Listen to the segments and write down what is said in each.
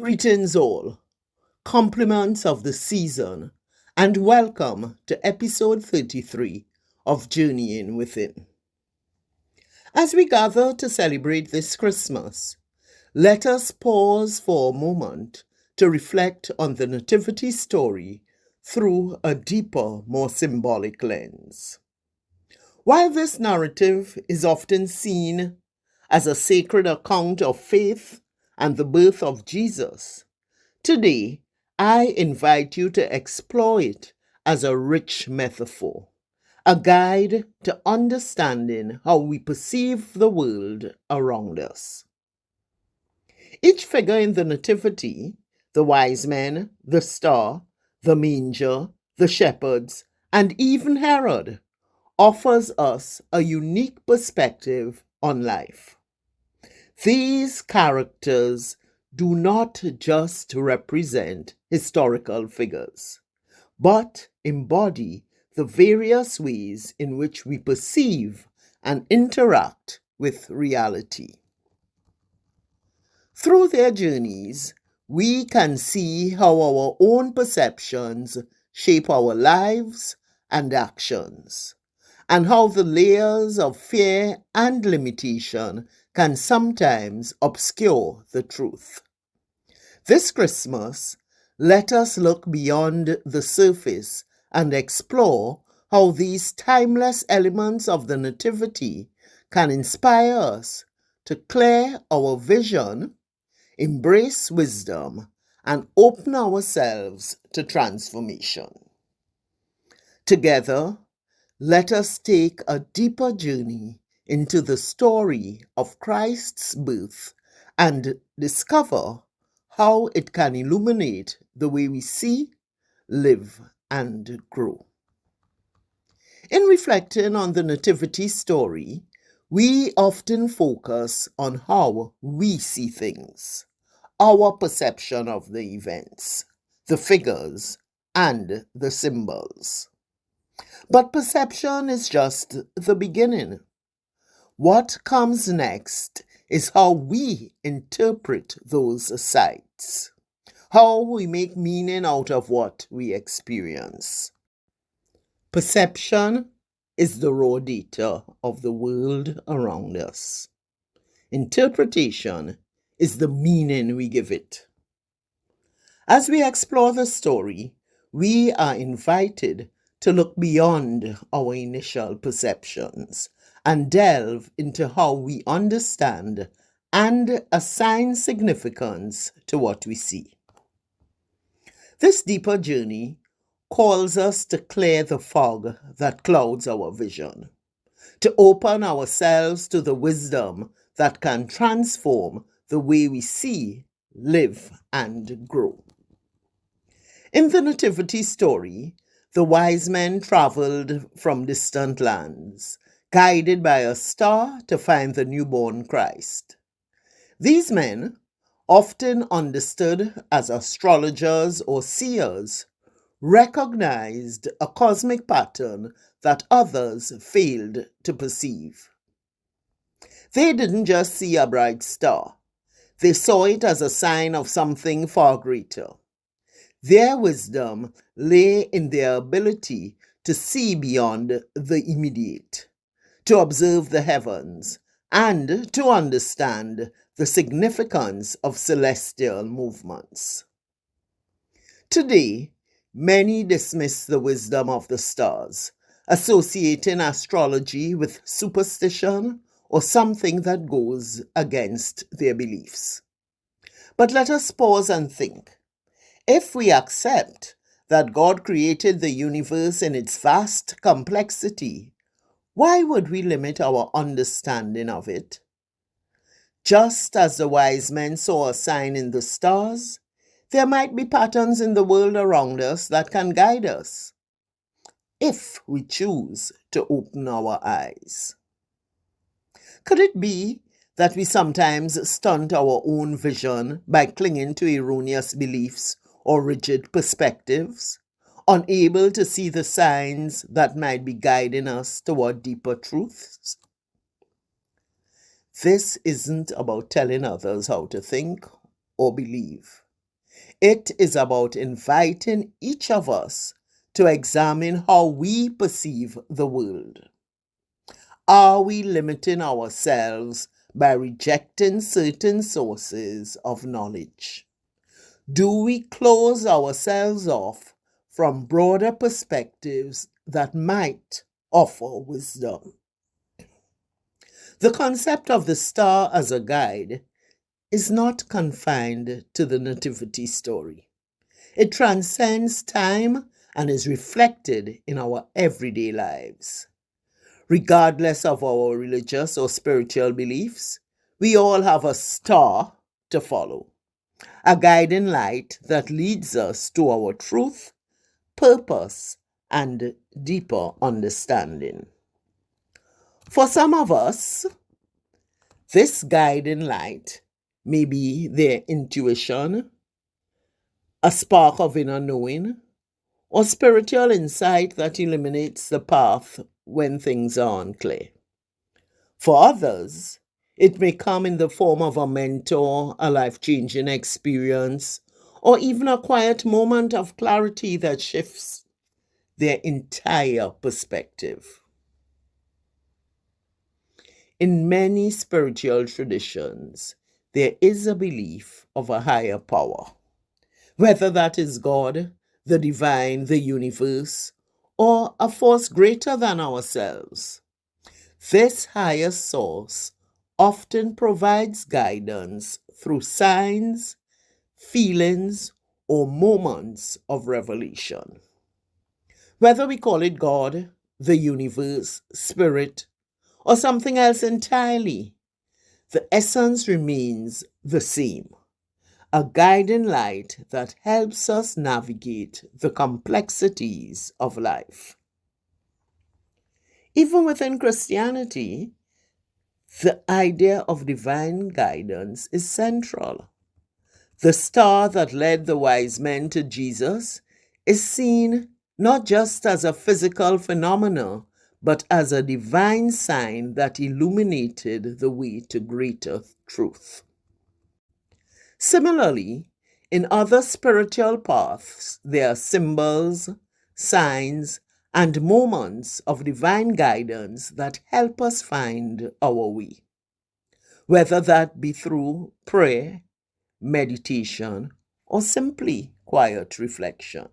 Greetings all, compliments of the season, and welcome to episode 33 of Journeying Within. As we gather to celebrate this Christmas, let us pause for a moment to reflect on the Nativity story through a deeper, more symbolic lens. While this narrative is often seen as a sacred account of faith and the birth of Jesus, today I invite you to explore it as a rich metaphor, a guide to understanding how we perceive the world around us. Each figure in the Nativity, the wise men, the star, the manger, the shepherds, and even Herod, offers us a unique perspective on life. These characters do not just represent historical figures, but embody the various ways in which we perceive and interact with reality. Through their journeys, we can see how our own perceptions shape our lives and actions, and how the layers of fear and limitation can sometimes obscure the truth. This Christmas, let us look beyond the surface and explore how these timeless elements of the Nativity can inspire us to clear our vision, embrace wisdom, and open ourselves to transformation. Together, let us take a deeper journey into the story of Christ's birth and discover how it can illuminate the way we see, live, and grow. In reflecting on the Nativity story, we often focus on how we see things, our perception of the events, the figures, and the symbols. But perception is just the beginning. What comes next is how we interpret those sights, how we make meaning out of what we experience. Perception is the raw data of the world around us. Interpretation is the meaning we give it. As we explore the story, we are invited to look beyond our initial perceptions and delve into how we understand and assign significance to what we see. This deeper journey calls us to clear the fog that clouds our vision, to open ourselves to the wisdom that can transform the way we see, live, and grow. In the Nativity story, the wise men traveled from distant lands, guided by a star to find the newborn Christ. These men, often understood as astrologers or seers, recognized a cosmic pattern that others failed to perceive. They didn't just see a bright star, they saw it as a sign of something far greater. Their wisdom lay in their ability to see beyond the immediate, to observe the heavens, and to understand the significance of celestial movements. Today, many dismiss the wisdom of the stars, associating astrology with superstition or something that goes against their beliefs. But let us pause and think. If we accept that God created the universe in its vast complexity, why would we limit our understanding of it? Just as the wise men saw a sign in the stars, there might be patterns in the world around us that can guide us, if we choose to open our eyes. Could it be that we sometimes stunt our own vision by clinging to erroneous beliefs or rigid perspectives, unable to see the signs that might be guiding us toward deeper truths? This isn't about telling others how to think or believe. It is about inviting each of us to examine how we perceive the world. Are we limiting ourselves by rejecting certain sources of knowledge? Do we close ourselves off from broader perspectives that might offer wisdom? The concept of the star as a guide is not confined to the Nativity story. It transcends time and is reflected in our everyday lives. Regardless of our religious or spiritual beliefs, we all have a star to follow, a guiding light that leads us to our truth, purpose, and deeper understanding. For some of us, this guiding light may be their intuition, a spark of inner knowing, or spiritual insight that illuminates the path when things are unclear. For others, it may come in the form of a mentor, a life changing experience, or even a quiet moment of clarity that shifts their entire perspective. In many spiritual traditions, there is a belief of a higher power, whether that is God, the divine, the universe, or a force greater than ourselves. This higher source often provides guidance through signs, feelings, or moments of revelation. Whether we call it God, the universe, spirit, or something else entirely, the essence remains the same, a guiding light that helps us navigate the complexities of life. Even within Christianity, the idea of divine guidance is central. The star that led the wise men to Jesus is seen not just as a physical phenomenon, but as a divine sign that illuminated the way to greater truth. Similarly, in other spiritual paths, there are symbols, signs, and moments of divine guidance that help us find our way, whether that be through prayer, meditation, or simply quiet reflection.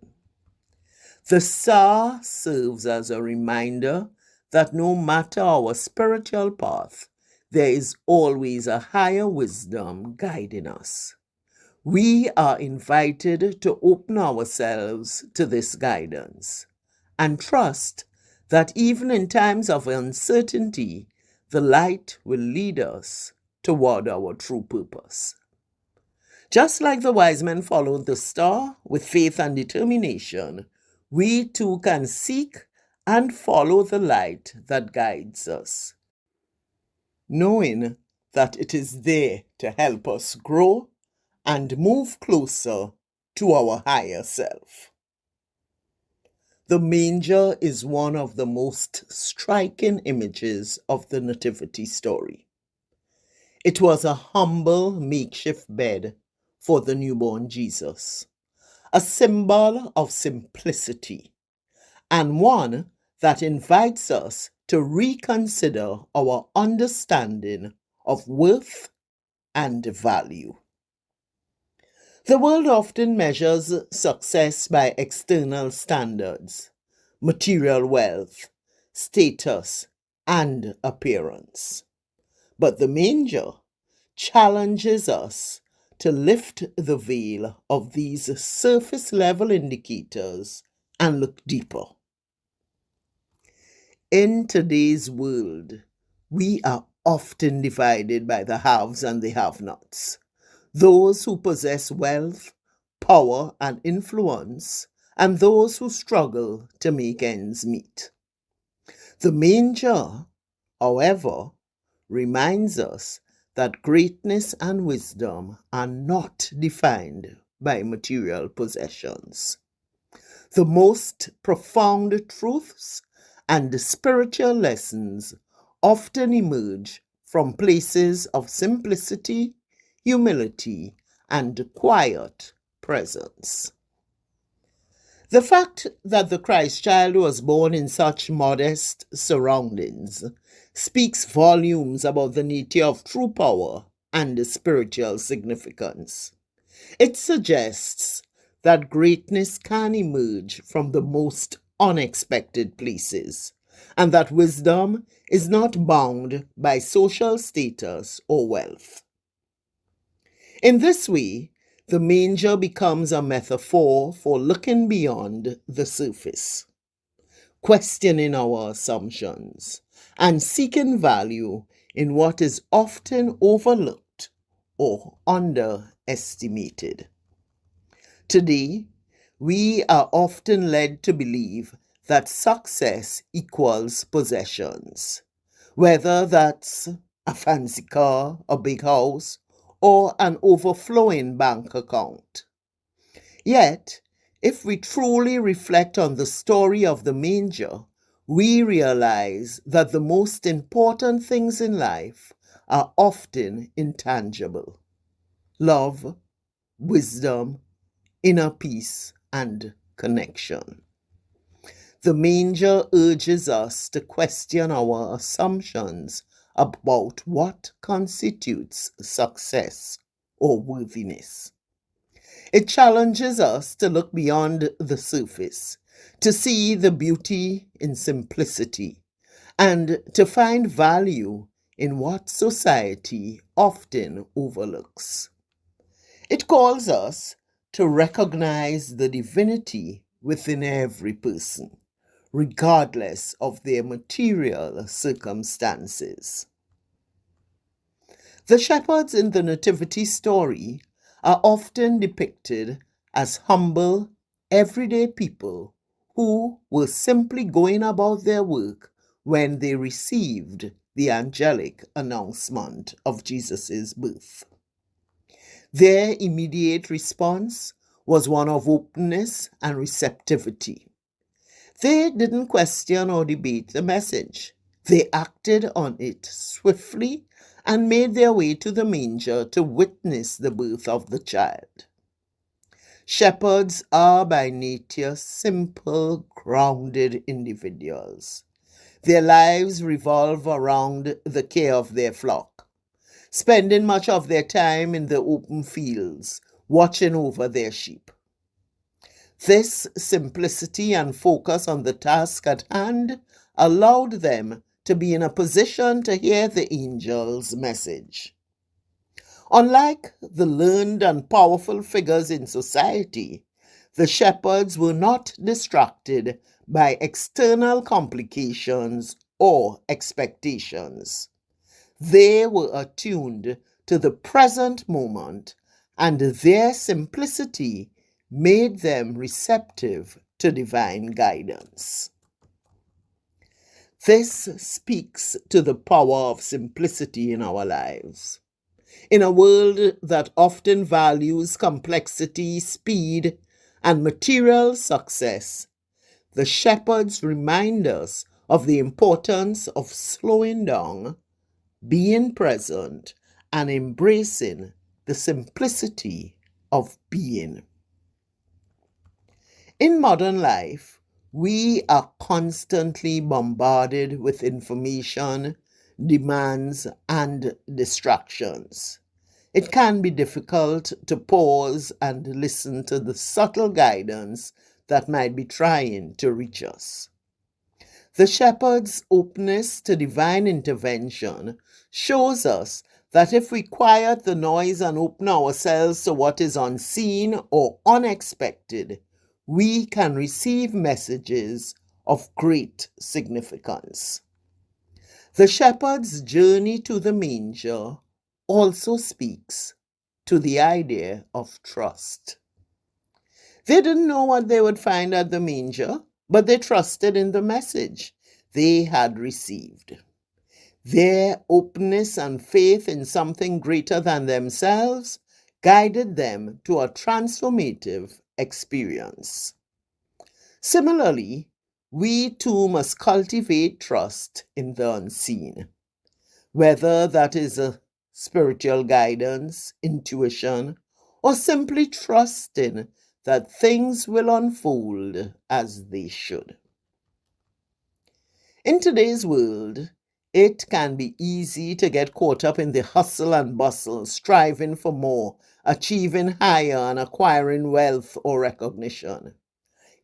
The star serves as a reminder that no matter our spiritual path, there is always a higher wisdom guiding us. We are invited to open ourselves to this guidance and trust that even in times of uncertainty, the light will lead us toward our true purpose. Just like the wise men followed the star with faith and determination, we too can seek and follow the light that guides us, knowing that it is there to help us grow and move closer to our higher self. The manger is one of the most striking images of the Nativity story. It was a humble makeshift bed for the newborn Jesus, a symbol of simplicity, and one that invites us to reconsider our understanding of worth and value. The world often measures success by external standards, material wealth, status, and appearance. But the manger challenges us to lift the veil of these surface level indicators and look deeper. In today's world, we are often divided by the haves and the have-nots. Those who possess wealth, power, and influence, and those who struggle to make ends meet. The manger, however, reminds us that greatness and wisdom are not defined by material possessions. The most profound truths and spiritual lessons often emerge from places of simplicity, humility, and quiet presence. The fact that the Christ child was born in such modest surroundings speaks volumes about the nature of true power and spiritual significance. It suggests that greatness can emerge from the most unexpected places, and that wisdom is not bound by social status or wealth. In this way, the manger becomes a metaphor for looking beyond the surface, questioning our assumptions, and seeking value in what is often overlooked or underestimated. Today, we are often led to believe that success equals possessions, whether that's a fancy car, a big house, or an overflowing bank account. Yet, if we truly reflect on the story of the manger, we realize that the most important things in life are often intangible: love, wisdom, inner peace, and connection. The manger urges us to question our assumptions about what constitutes success or worthiness. It challenges us to look beyond the surface, to see the beauty in simplicity, and to find value in what society often overlooks. It calls us to recognize the divinity within every person, regardless of their material circumstances. The shepherds in the Nativity story are often depicted as humble, everyday people who were simply going about their work when they received the angelic announcement of Jesus' birth. Their immediate response was one of openness and receptivity. They didn't question or debate the message. They acted on it swiftly and made their way to the manger to witness the birth of the child. Shepherds are by nature simple, grounded individuals. Their lives revolve around the care of their flock, spending much of their time in the open fields, watching over their sheep. This simplicity and focus on the task at hand allowed them to be in a position to hear the angel's message. Unlike the learned and powerful figures in society, the shepherds were not distracted by external complications or expectations. They were attuned to the present moment, and their simplicity made them receptive to divine guidance. This speaks to the power of simplicity in our lives. In a world that often values complexity, speed, and material success, the shepherds remind us of the importance of slowing down, being present, and embracing the simplicity of being. In modern life, we are constantly bombarded with information, demands, and distractions. It can be difficult to pause and listen to the subtle guidance that might be trying to reach us. The shepherd's openness to divine intervention shows us that if we quiet the noise and open ourselves to what is unseen or unexpected, we can receive messages of great significance. The shepherd's journey to the manger also speaks to the idea of trust. They didn't know what they would find at the manger, but they trusted in the message they had received. Their openness and faith in something greater than themselves guided them to a transformative experience. Similarly, we too must cultivate trust in the unseen, whether that is a spiritual guidance, intuition, or simply trusting that things will unfold as they should. In today's world, it can be easy to get caught up in the hustle and bustle, striving for more, achieving higher, and acquiring wealth or recognition.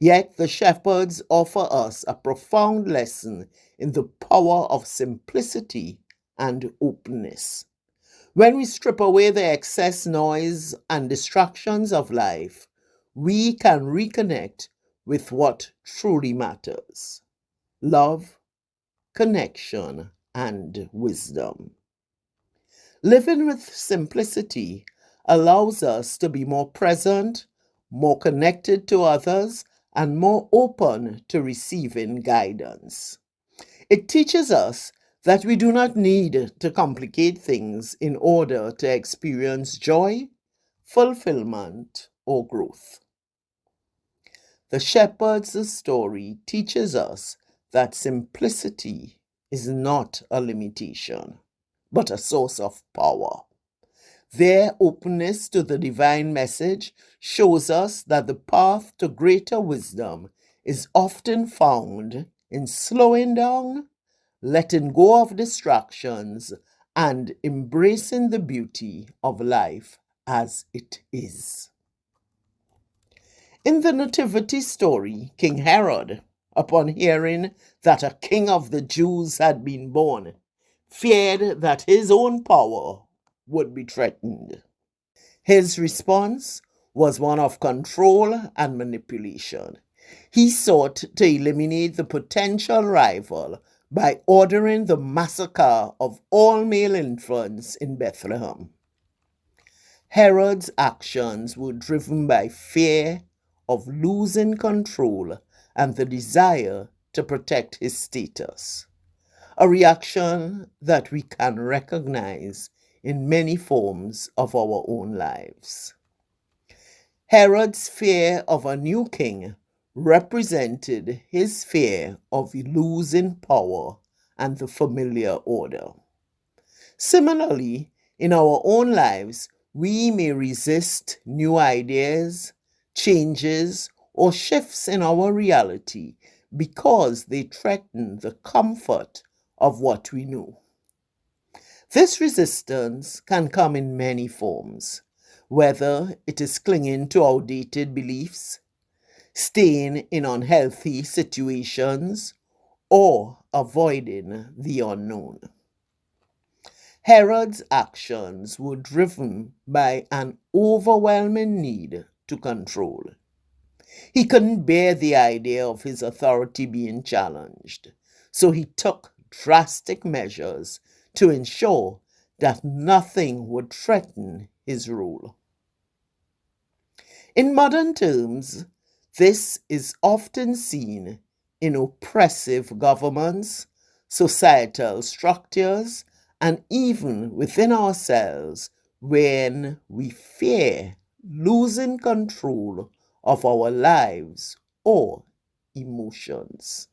Yet the shepherds offer us a profound lesson in the power of simplicity and openness. When we strip away the excess noise and distractions of life, we can reconnect with what truly matters: love, connection, and wisdom. Living with simplicity allows us to be more present, more connected to others, and more open to receiving guidance. It teaches us that we do not need to complicate things in order to experience joy, fulfillment, or growth. The shepherd's story teaches us that simplicity is not a limitation, but a source of power. Their openness to the divine message shows us that the path to greater wisdom is often found in slowing down, letting go of distractions, and embracing the beauty of life as it is. In the Nativity story, King Herod, upon hearing that a king of the Jews had been born, feared that his own power would be threatened. His response was one of control and manipulation. He sought to eliminate the potential rival by ordering the massacre of all male infants in Bethlehem. Herod's actions were driven by fear of losing control and the desire to protect his status, a reaction that we can recognize in many forms of our own lives. Herod's fear of a new king represented his fear of losing power and the familiar order. Similarly, in our own lives, we may resist new ideas, changes, or shifts in our reality because they threaten the comfort of what we know. This resistance can come in many forms, whether it is clinging to outdated beliefs, staying in unhealthy situations, or avoiding the unknown. Herod's actions were driven by an overwhelming need to control. He couldn't bear the idea of his authority being challenged, so he took drastic measures to ensure that nothing would threaten his rule. In modern terms, this is often seen in oppressive governments, societal structures, and even within ourselves when we fear losing control of our lives or emotions.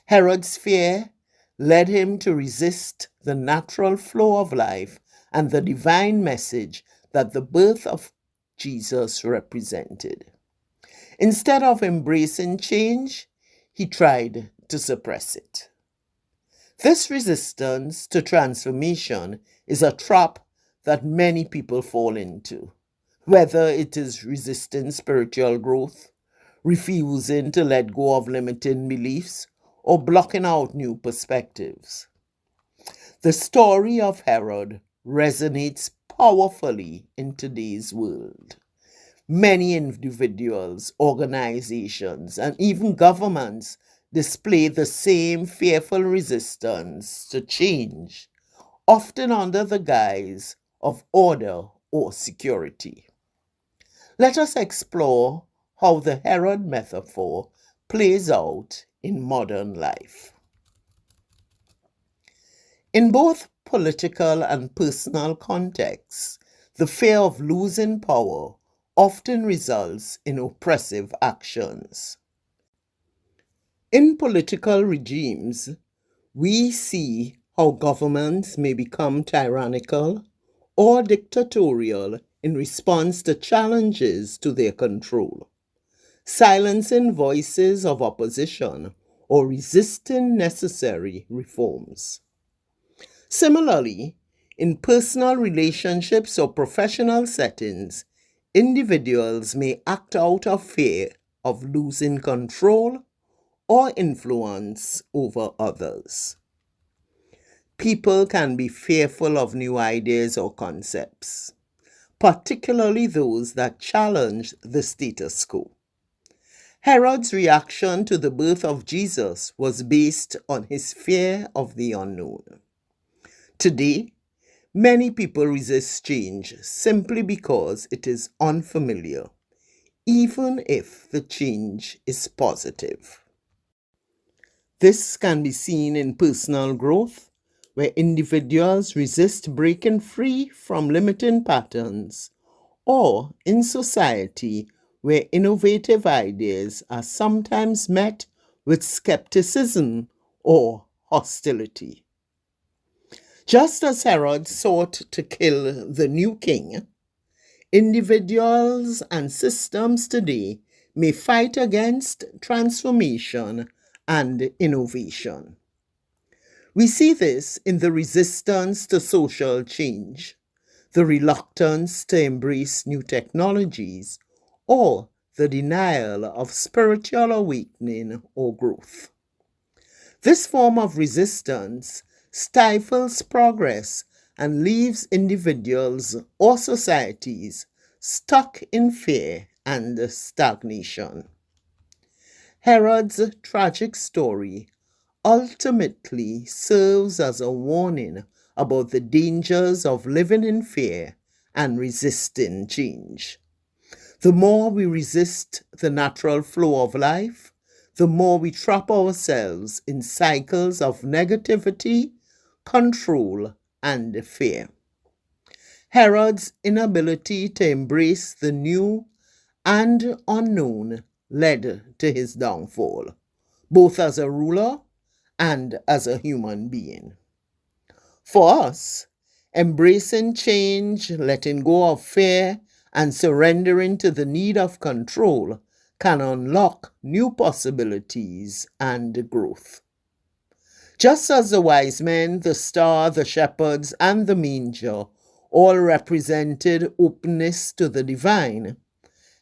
Herod's fear led him to resist the natural flow of life and the divine message that the birth of Jesus represented. Instead of embracing change, he tried to suppress it. This resistance to transformation is a trap that many people fall into, whether it is resisting spiritual growth, refusing to let go of limiting beliefs, or blocking out new perspectives. The story of Herod resonates powerfully in today's world. Many individuals, organizations, and even governments display the same fearful resistance to change, often under the guise of order or security. Let us explore how the Herod metaphor plays out in modern life. In both political and personal contexts, the fear of losing power often results in oppressive actions. In political regimes, we see how governments may become tyrannical or dictatorial in response to challenges to their control, silencing voices of opposition or resisting necessary reforms. Similarly, in personal relationships or professional settings, individuals may act out of fear of losing control or influence over others. People can be fearful of new ideas or concepts, particularly those that challenge the status quo. Herod's reaction to the birth of Jesus was based on his fear of the unknown. Today, many people resist change simply because it is unfamiliar, even if the change is positive. This can be seen in personal growth, where individuals resist breaking free from limiting patterns, or in society, where innovative ideas are sometimes met with skepticism or hostility. Just as Herod sought to kill the new king, individuals and systems today may fight against transformation and innovation. We see this in the resistance to social change, the reluctance to embrace new technologies, or the denial of spiritual awakening or growth. This form of resistance stifles progress and leaves individuals or societies stuck in fear and stagnation. Herod's tragic story ultimately serves as a warning about the dangers of living in fear and resisting change. The more we resist the natural flow of life, the more we trap ourselves in cycles of negativity, control, and fear. Herod's inability to embrace the new and unknown led to his downfall, both as a ruler and as a human being. For us, embracing change, letting go of fear, and surrendering to the need of control can unlock new possibilities and growth. Just as the wise men, the star, the shepherds, and the manger all represented openness to the divine,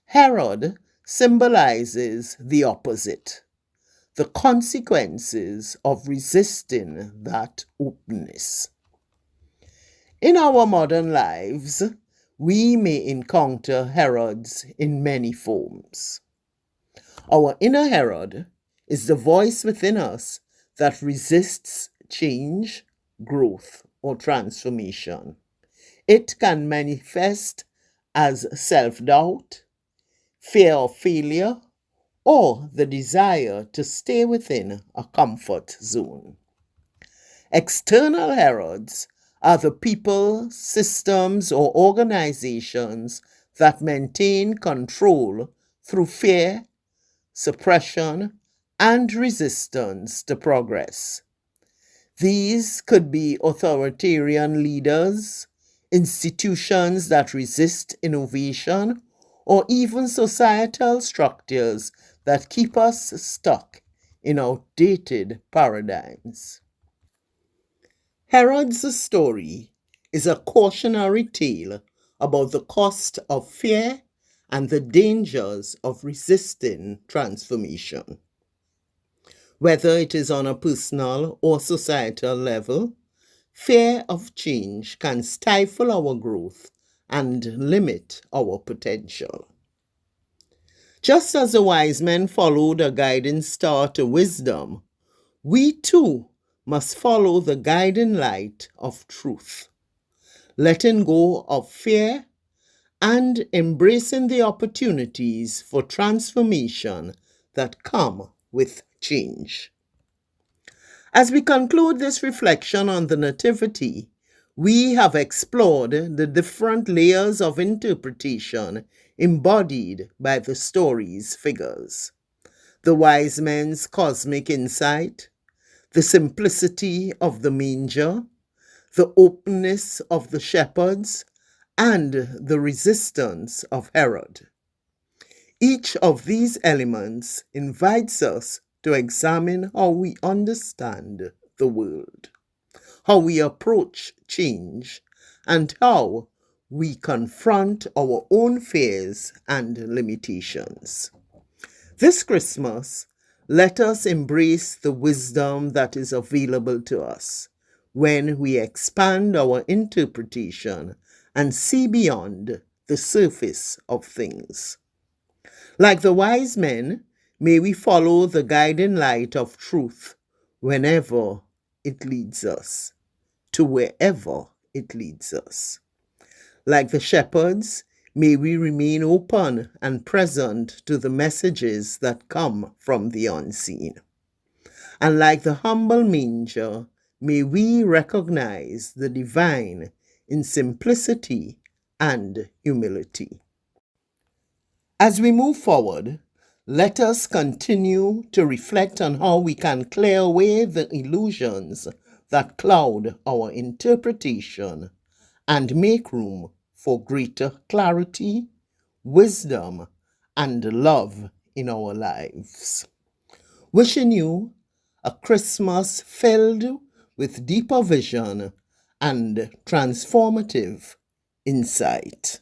Herod symbolizes the opposite, the consequences of resisting that openness. In our modern lives, we may encounter Herods in many forms. Our inner Herod is the voice within us that resists change, growth, or transformation. It can manifest as self-doubt, fear of failure, or the desire to stay within a comfort zone. External Herods are the people, systems, or organizations that maintain control through fear, suppression, and resistance to progress. These could be authoritarian leaders, institutions that resist innovation, or even societal structures that keep us stuck in outdated paradigms. Herod's story is a cautionary tale about the cost of fear and the dangers of resisting transformation. Whether it is on a personal or societal level, fear of change can stifle our growth and limit our potential. Just as the wise men followed a guiding star to wisdom, we too must follow the guiding light of truth, letting go of fear and embracing the opportunities for transformation that come with change. As we conclude this reflection on the Nativity, we have explored the different layers of interpretation embodied by the story's figures. The wise men's cosmic insight, the simplicity of the manger, the openness of the shepherds, and the resistance of Herod. Each of these elements invites us to examine how we understand the world, how we approach change, and how we confront our own fears and limitations. This Christmas, let us embrace the wisdom that is available to us when we expand our interpretation and see beyond the surface of things. Like the wise men, may we follow the guiding light of truth whenever it leads us, to wherever it leads us. Like the shepherds, may we remain open and present to the messages that come from the unseen. And like the humble manger, may we recognize the divine in simplicity and humility. As we move forward, let us continue to reflect on how we can clear away the illusions that cloud our interpretation and make room for greater clarity, wisdom, and love in our lives. Wishing you a Christmas filled with deeper vision and transformative insight.